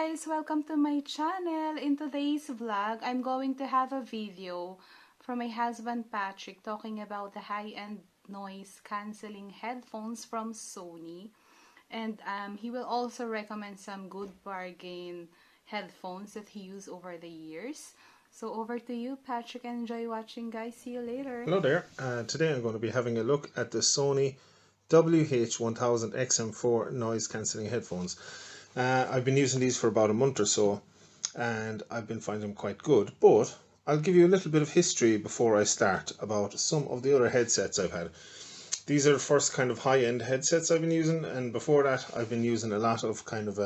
guys, welcome to my channel. In today's vlog, I'm going to have a video from my husband Patrick talking about the high-end noise cancelling headphones from Sony, and he will also recommend some good bargain headphones that he used over the years. So over to you, Patrick, and enjoy watching, guys. See you later. Hello there. Today I'm going to be having a look at the Sony WH1000 XM4 noise cancelling headphones. I've been using these for about a month or so and I've been finding them quite good, but I'll give you a little bit of history before I start about some of the other headsets I've had. These are the first kind of high-end headsets I've been using, and before that I've been using a lot of kind of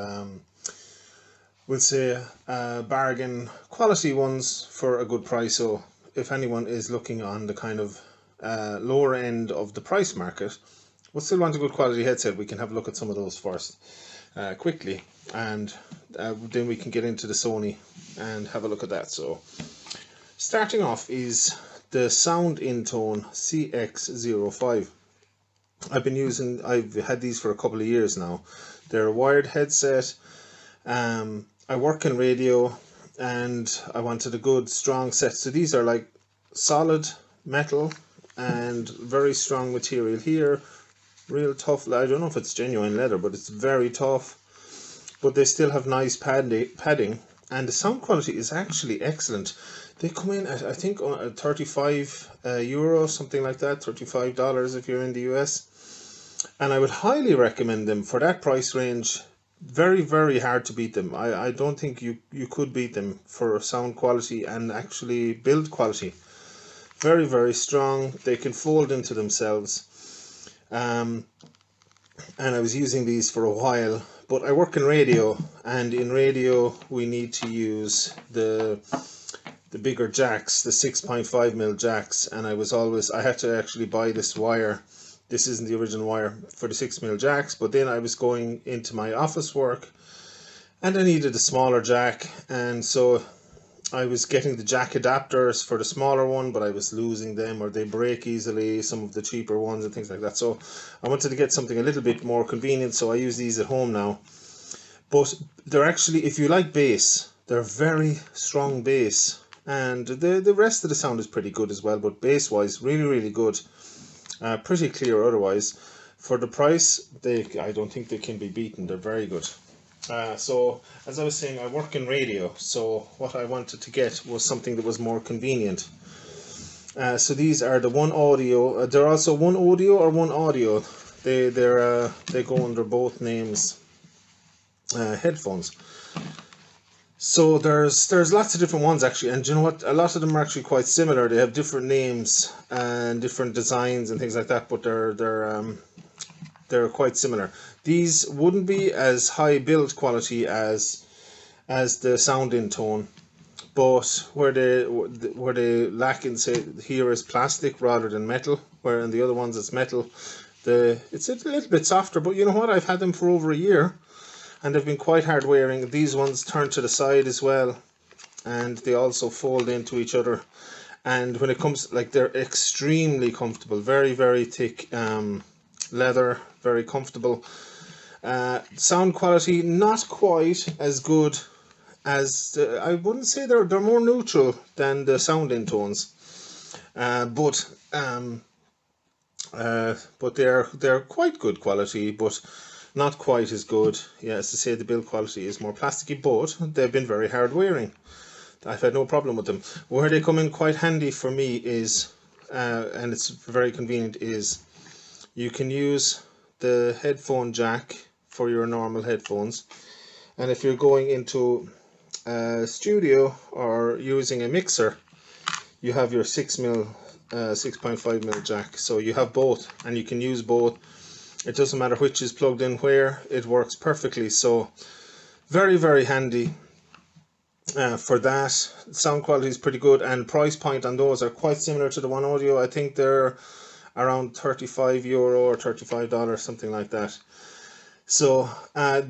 we'll say bargain quality ones for a good price. So if anyone is looking on the kind of lower end of the price market but still want a good quality headset, we can have a look at some of those first quickly, and then we can get into the Sony and have a look at that. So starting off is the Sound Intone CX05. I've had these for a couple of years now. They're a wired headset. I work in radio and I wanted a good strong set. So these are like solid metal and very strong material here. Real tough. I don't know if it's genuine leather, but it's very tough. But they still have nice padding, and the sound quality is actually excellent. They come in at, I think, 35 euro, something like that, $35 if you're in the US. And I would highly recommend them for that price range. Very, very hard to beat them. I don't think you could beat them for sound quality and actually build quality. Very, very strong. They can fold into themselves. And I was using these for a while, but I work in radio, and in radio we need to use the bigger jacks, the 6.5mm jacks, and I had to actually buy this wire. This isn't the original wire for the 6mm jacks, but then I was going into my office work and I needed a smaller jack, and so I was getting the jack adapters for the smaller one, but I was losing them, or they break easily, some of the cheaper ones and things like that. So I wanted to get something a little bit more convenient, so I use these at home now. But they're actually, if you like bass, they're very strong bass, and the rest of the sound is pretty good as well, but bass wise, really, really good. Pretty clear otherwise. For the price, I don't think they can be beaten. They're very good. So as I was saying, I work in radio, so what I wanted to get was something that was more convenient. So these are the One Audio. They're also One Audio or One Audio. They go under both names. Headphones. So there's lots of different ones actually, and you know what? A lot of them are actually quite similar. They have different names and different designs and things like that, but they're quite similar. These wouldn't be as high build quality as the Sound Intone, but where they lack in, say, here is plastic rather than metal, where in the other ones it's metal. It's a little bit softer, but you know what? I've had them for over a year and they've been quite hard wearing. These ones turn to the side as well, and they also fold into each other. And when it comes, like, they're extremely comfortable. Very, very thick leather, very comfortable. Sound quality not quite as good as I wouldn't say they're more neutral than the Sound Intones, but they're quite good quality, but not quite as good. Yeah, as to say, the build quality is more plasticky, but they've been very hard wearing. I've had no problem with them. Where they come in quite handy for me is, and it's very convenient, is you can use the headphone jack for your normal headphones, and if you're going into a studio or using a mixer, you have your 6.5mm jack, so you have both and you can use both. It doesn't matter which is plugged in where, it works perfectly. So very, very handy for that. Sound quality is pretty good, and price point on those are quite similar to the One Audio. I think they're around 35 euro or $35, something like that. So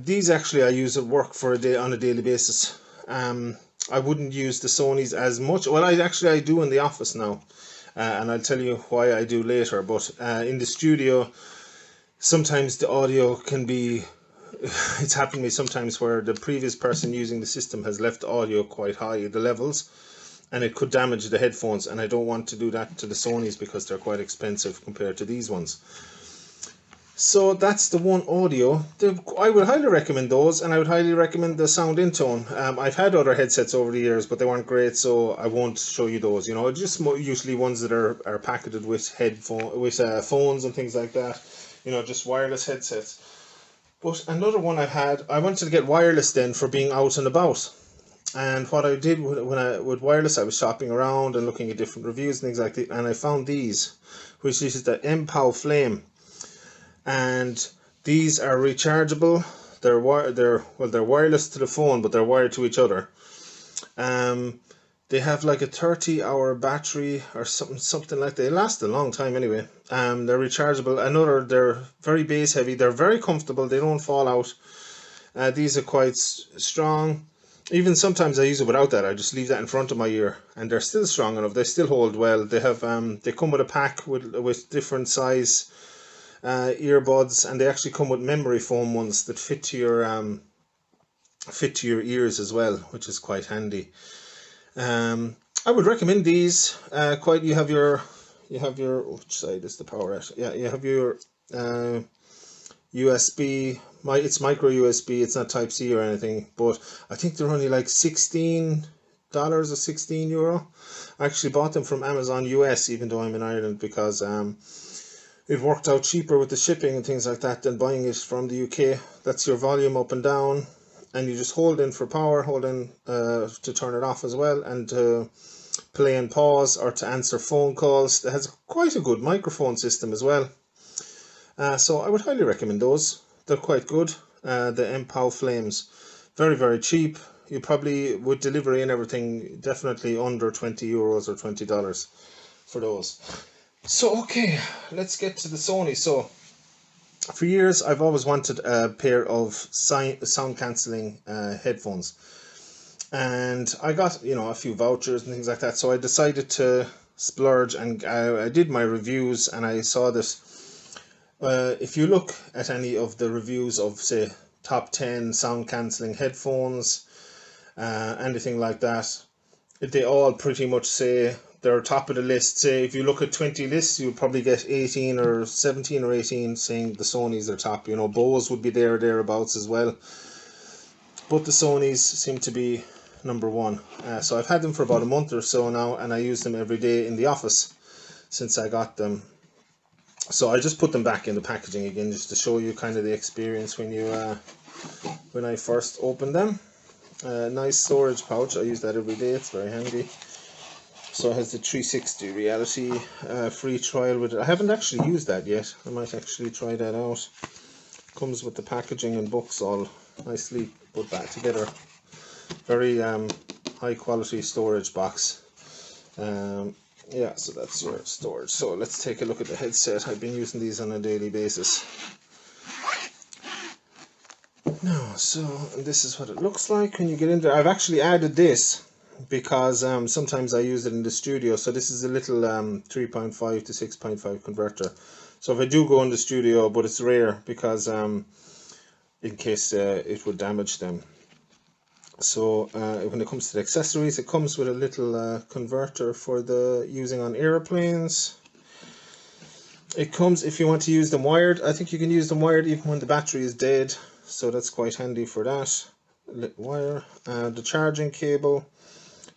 these actually I use at work for on a daily basis. I wouldn't use the Sonys as much. Well, I do in the office now, and I'll tell you why I do later. But in the studio, sometimes the audio can be it's happened to me sometimes where the previous person using the system has left audio quite high, the levels, and it could damage the headphones, and I don't want to do that to the Sonys because they're quite expensive compared to these ones. So that's the One Audio. I would highly recommend those, and I would highly recommend the Sound Intone. I've had other headsets over the years, but they weren't great, so I won't show you those. You know, just usually ones that are packaged with phones and things like that. You know, just wireless headsets. But another one I wanted to get wireless then for being out and about. And what I did with wireless, I was shopping around and looking at different reviews and things like that, and I found these, which is the MPOW Flame. And these are rechargeable. They're wireless to the phone, but they're wired to each other. They have like a 30-hour battery or something like that. They last a long time anyway. They're rechargeable. They're very bass heavy. They're very comfortable. They don't fall out. These are quite strong. Even sometimes I use it without that. I just leave that in front of my ear, and they're still strong enough. They still hold well. They have they come with a pack with different size earbuds, and they actually come with memory foam ones that fit to your ears as well, which is quite handy. I would recommend these. You have your which side is the power at? Yeah, you have your USB. It's micro USB. It's not Type C or anything, but I think they're only like $16 or €16. I actually bought them from Amazon US, even though I'm in Ireland, because it worked out cheaper with the shipping and things like that than buying it from the UK. That's your volume up and down, and you just hold in for power, hold in to turn it off as well, and to play and pause or to answer phone calls. It has quite a good microphone system as well. So I would highly recommend those. They're quite good. The MPOW Flames, very, very cheap. You probably, with delivery and everything, definitely under €20 or $20 for those. So okay, let's get to the Sony. So for years I've always wanted a pair of sound cancelling headphones, and I got a few vouchers and things like that. So I decided to splurge, and I did my reviews, and I saw this. If you look at any of the reviews of, say, top 10 sound cancelling headphones, anything like that, they all pretty much say they're top of the list. Say if you look at 20 lists, you'll probably get 18 or 17 or 18 saying the Sonys are top. Bose would be there or thereabouts as well, but the Sonys seem to be number one. So I've had them for about a month or so now, and I use them every day in the office since I got them. So I just put them back in the packaging again, just to show you kind of the experience when I first opened them. Nice storage pouch. I use that every day. It's very handy. So it has the 360 reality free trial with it. I haven't actually used that yet. I might actually try that out. Comes with the packaging and books all nicely put back together. Very high quality storage box. Yeah, so that's your storage. So let's take a look at the headset. I've been using these on a daily basis. Now, so this is what it looks like when you get in there. I've actually added this because sometimes I use it in the studio. So this is a little 3.5 to 6.5 converter. So if I do go in the studio, but it's rare because in case it would damage them. So when it comes to the accessories, it comes with a little converter for the using on airplanes. It comes, if you want to use them wired, I think you can use them wired even when the battery is dead, so that's quite handy for that. Little wire, the charging cable,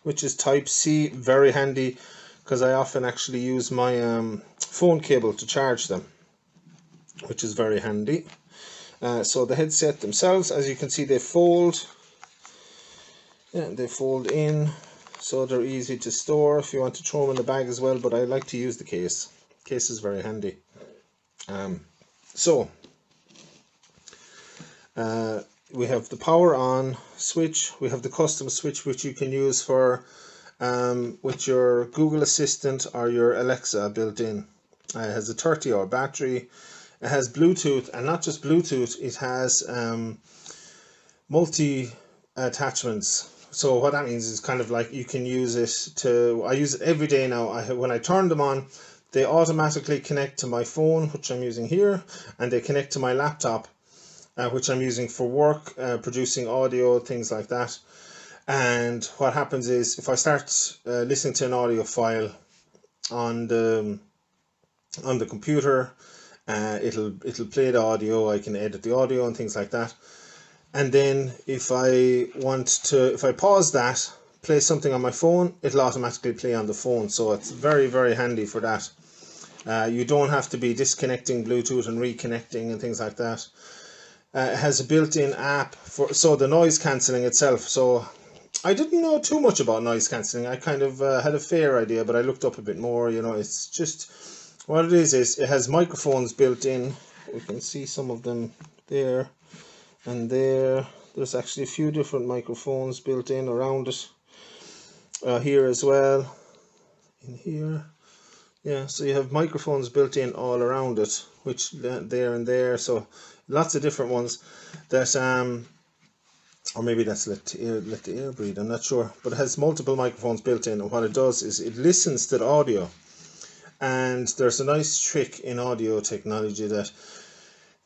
which is Type C, very handy because I often actually use my phone cable to charge them, which is very handy. So the headset themselves, as you can see, they fold. Yeah, they fold in, so they're easy to store if you want to throw them in the bag as well, but I like to use the case. Case is very handy. We have the power on switch. We have the custom switch, which you can use for with your Google Assistant or your Alexa built in. It has a 30-hour battery. It has Bluetooth, and not just Bluetooth, it has multi attachments. So what that means is kind of like you can use it to, I use it every day now. When I turn them on, they automatically connect to my phone, which I'm using here, and they connect to my laptop. which I'm using for work, producing audio, things like that. And what happens is, if I start listening to an audio file on the computer, it'll play the audio. I can edit the audio and things like that. And then if I pause that, play something on my phone, it'll automatically play on the phone. So it's very, very handy for that. You don't have to be disconnecting Bluetooth and reconnecting and things like that. It has a built-in app for the noise cancelling itself. So I didn't know too much about noise cancelling. I kind of had a fair idea, but I looked up a bit more. It's just, what it is it has microphones built in. We can see some of them there and there. There's actually a few different microphones built in around it. Here as well, in here. Yeah, so you have microphones built in all around it, which there and there. So lots of different ones that or maybe that's let the air breathe, I'm not sure, but it has multiple microphones built in, and what it does is it listens to the audio. And there's a nice trick in audio technology that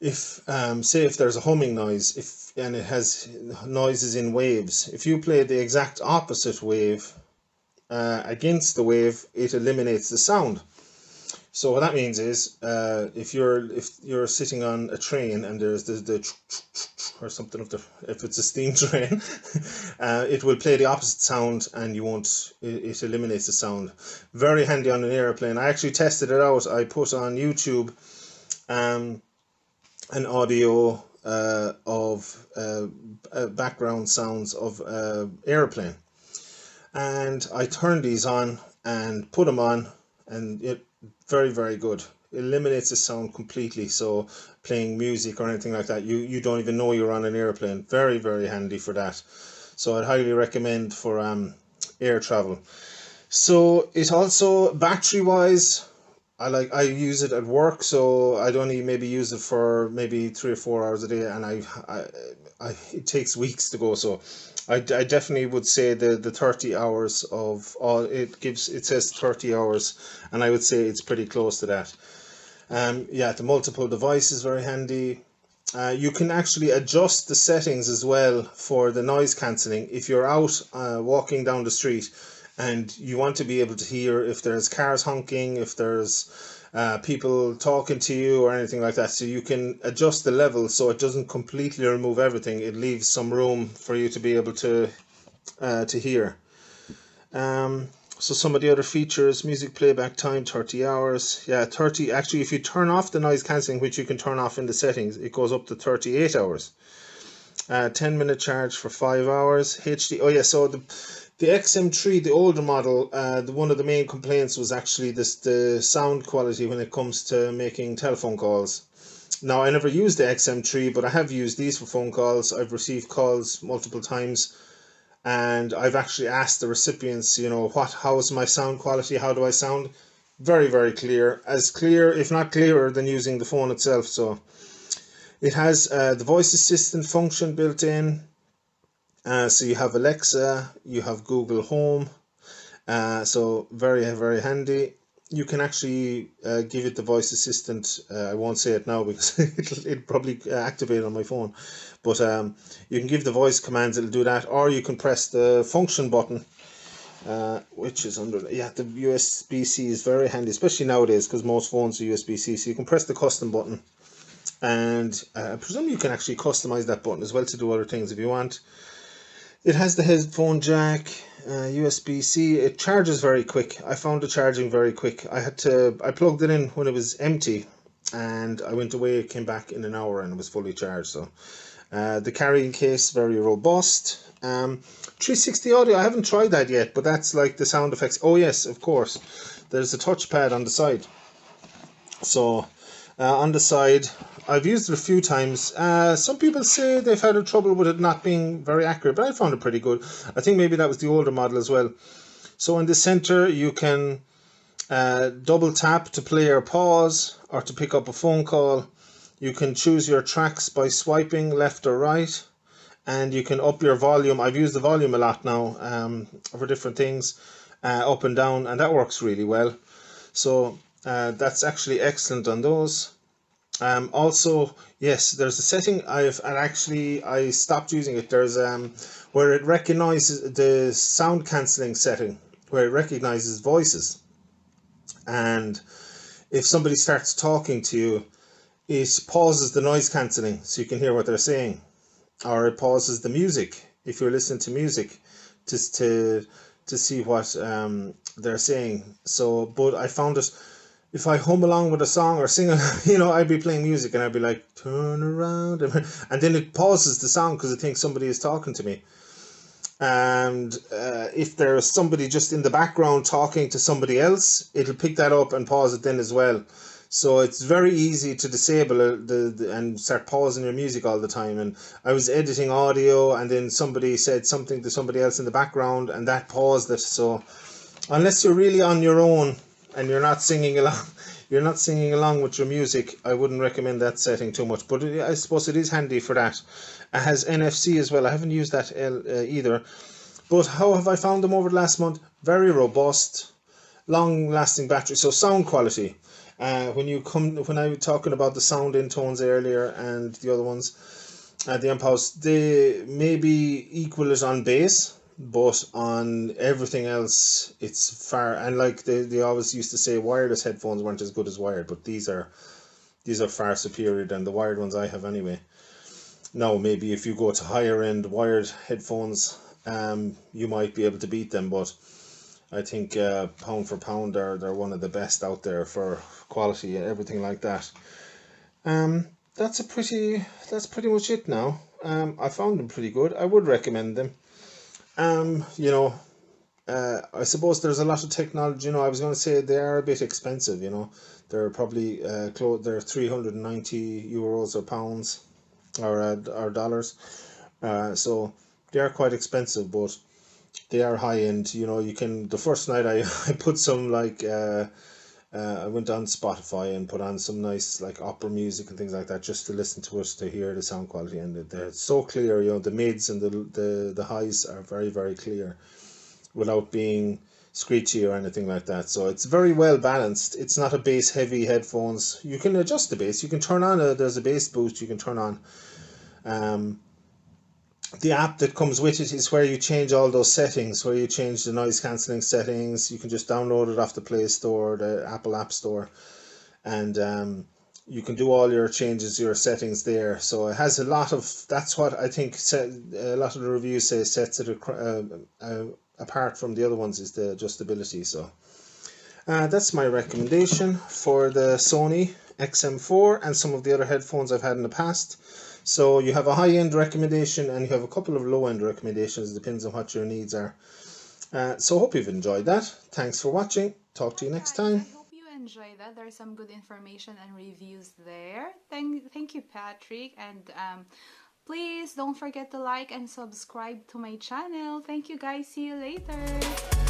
if say if there's a humming noise, and it has noises in waves, if you play the exact opposite wave against the wave, it eliminates the sound. So what that means is, if you're sitting on a train and there's the or something if it's a steam train, it will play the opposite sound, and you won't. It eliminates the sound. Very handy on an airplane. I actually tested it out. I put on YouTube an audio of background sounds of airplane, and I turned these on and put them on, and it very, very good. Eliminates the sound completely. So playing music or anything like that, you don't even know you're on an airplane. Very, very handy for that. So I'd highly recommend for air travel. So it also, battery wise, I use it at work, so I'd only maybe use it for maybe 3 or 4 hours a day, and it takes weeks to go. So I definitely would say the 30 hours of all it says 30 hours, and I would say it's pretty close to that. Yeah, the multiple device is very handy. You can actually adjust the settings as well for the noise cancelling if you're out walking down the street and you want to be able to hear if there's cars honking, if there's people talking to you or anything like that. So you can adjust the level so it doesn't completely remove everything. It leaves some room for you to be able to hear. So some of the other features: music playback time 30 hours. Yeah, 30. Actually, if you turn off the noise cancelling, which you can turn off in the settings, it goes up to 38 hours. 10-minute charge for 5 hours. HD. Oh yeah, so the XM3, the older model, one of the main complaints was actually the sound quality when it comes to making telephone calls. Now, I never used the XM3, but I have used these for phone calls. I've received calls multiple times, and I've actually asked the recipients, how is my sound quality? How do I sound? Very, very clear. As clear, if not clearer, than using the phone itself. So it has the voice assistant function built in. So you have Alexa, you have Google Home, so very, very handy. You can actually give it the voice assistant. I won't say it now because it'll probably activate on my phone, but you can give the voice commands, it'll do that, or you can press the function button, which is under, the USB-C is very handy, especially nowadays because most phones are USB-C. So you can press the custom button, and I presume you can actually customize that button as well to do other things if you want. It has the headphone jack, USB-C. It charges very quick. I found the charging very quick. I plugged it in when it was empty, and I went away, came back in an hour, and it was fully charged. So the carrying case, very robust. 360 audio, I haven't tried that yet, but that's like the sound effects. Oh yes, of course. There's a touchpad on the side. So on the side, I've used it a few times. Some people say they've had trouble with it not being very accurate, but I found it pretty good. I think maybe that was the older model as well. So in the center, you can double tap to play or pause, or to pick up a phone call. You can choose your tracks by swiping left or right, and you can up your volume. I've used the volume a lot now for different things, up and down, and that works really well. So that's actually excellent on those. Also, yes, there's a setting and actually I stopped using it. There's where it recognizes the sound cancelling setting, where it recognizes voices, and if somebody starts talking to you, it pauses the noise cancelling so you can hear what they're saying, or it pauses the music if you're listening to music, just to see what they're saying. So, but I found it, if I hum along with a song or sing, I'd be playing music and I'd be like, turn around, and then it pauses the song because it thinks somebody is talking to me. And if there's somebody just in the background talking to somebody else, it'll pick that up and pause it then as well. So it's very easy to disable and start pausing your music all the time. And I was editing audio, and then somebody said something to somebody else in the background, and that paused it. So unless you're really on your own and you're not singing along with your music, I wouldn't recommend that setting too much. But I suppose it is handy for that. It has NFC as well. I haven't used that either. But how have I found them over the last month? Very robust, long-lasting battery. So sound quality. When I was talking about the sound in tones earlier and the other ones, the amp house, they maybe equal it on bass, but on everything else it's far. And like they always used to say wireless headphones weren't as good as wired, but these are far superior than the wired ones I have anyway. Now maybe if you go to higher end wired headphones, you might be able to beat them, but I think pound for pound they're one of the best out there for quality and everything like that. That's pretty much it now. I found them pretty good. I would recommend them. Um, you know, I suppose there's a lot of technology. I was going to say they are a bit expensive. They're probably they're 390 euros or pounds or dollars. So they are quite expensive, but they are high end. You can. The first night I put some I went on Spotify and put on some nice like opera music and things like that just to listen to it, to hear the sound quality, and they're so clear. The mids and the highs are very, very clear without being screechy or anything like that. So it's very well balanced. It's not a bass heavy headphones. You can adjust the bass. You can turn on there's a bass boost you can turn on. The app that comes with it is where you change all those settings, where you change the noise cancelling settings. You can just download it off the Play Store, the Apple App Store, and you can do all your changes, your settings there. So it has a lot of, that's what I think a lot of the reviews say sets it apart from the other ones, is the adjustability. So that's my recommendation for the Sony XM4 and some of the other headphones I've had in the past. So you have a high-end recommendation and you have a couple of low-end recommendations. Depends on what your needs are. So hope you've enjoyed that. Thanks for watching. Talk to you next time. I hope you enjoyed that. There's some good information and reviews there. Thank you, Patrick. And please don't forget to like and subscribe to my channel. Thank you, guys. See you later.